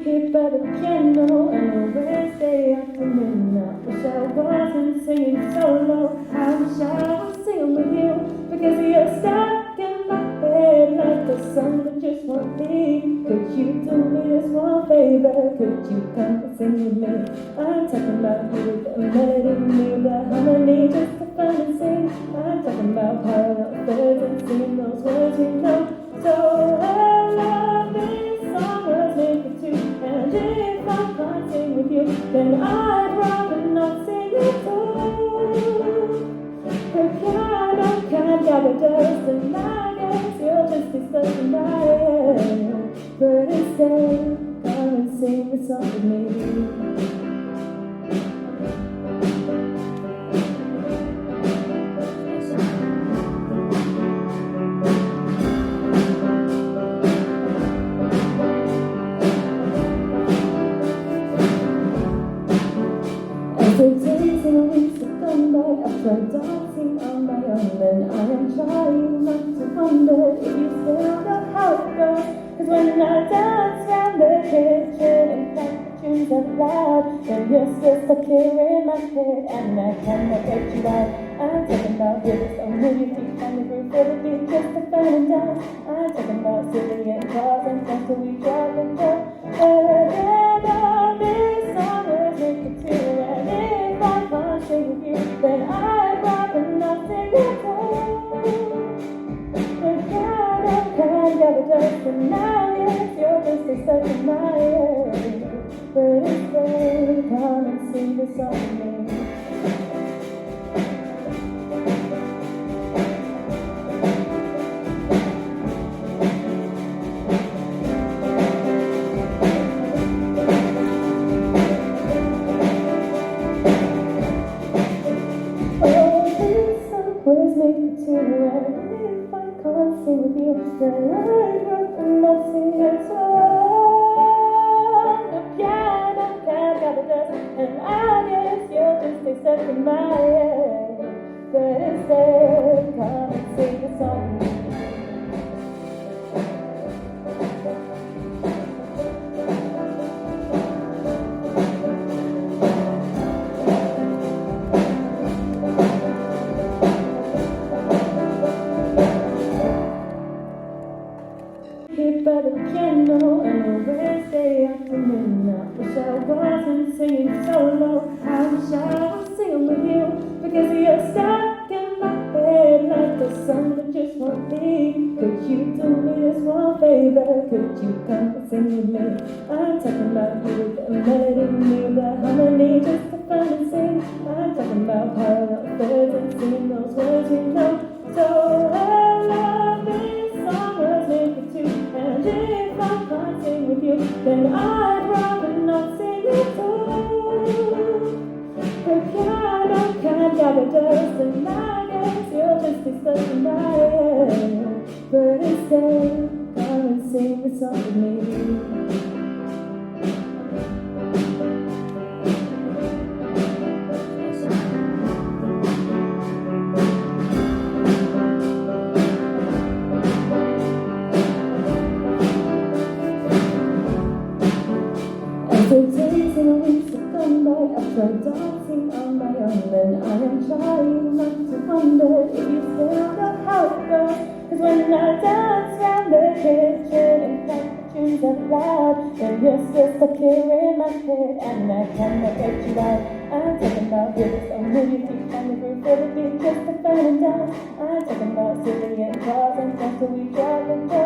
Here by the piano on a Wednesday afternoon. I wish I wasn't singing solo. I wish I was singing with you, because you're stuck in my head like the song that just won't leave. Could you do me this one favor? Could you come and sing with me? I'm talking about you, the melody, me, the harmony, just to fun and sing. I'm talking about parallel thirds and singing those words we know. So I love this song was made for two, and if I can't sing with you, then I'd rather not sing at all. The piano can't gather dust, and I guess you'll just be stuck in my head. But instead, come and sing the song with me. The days and the weeks have gone by, I've tried dancing on my own, and I am trying not to wonder if you still know how it goes. Cause when I dance round the kitchen and crack the tunes out loud, then you're still stuck here in my head, and I cannot get you out. I'm talking about rivers on your feet, and the groove for the beat, just a fun and dance. I'm talking about silly and cars and friends till we drive and go. This song was made for two, and if I can't sing with you, then I'd rather not sing at all. The piano can't gather dust, and now yes, you're just a stuck in my head. But instead, come and sing the song with me. Was made for two, and if I can't sing with you, then I'd rather not sing at all. The piano can't gather dust, and I guess you'll just stay stuck in my head. But instead, come and sing the song with me. Here by the piano on a Wednesday afternoon. I wish I wasn't singing solo. I wish I was singing with you, because you're stuck in my head like the song that just won't leave. Could you do me this one favor? Could you come and sing with me? I'm talking about you, the melody, me, the harmony, just to fun and sing. I'm talking about parallel thirds and singing those words we know. So I love this song was made for two, and if I can't sing with you, then I'd rather not sing at all. The piano can't gather dust, and I guess you'll just be stuck in my head. But instead, come and sing the song with me. The days and the weeks have gone by, I've tried dancing on my own, and I am trying not to wonder if you still know how it goes. Cause when I dance round the kitchen and crack the tunes out loud, then you're still stuck here in my head, and I cannot get you out. I'm talking about rivers on your feet, and the groove for the beat, just a fun and dance. I'm talking about silly and cars and friends till we drive and go.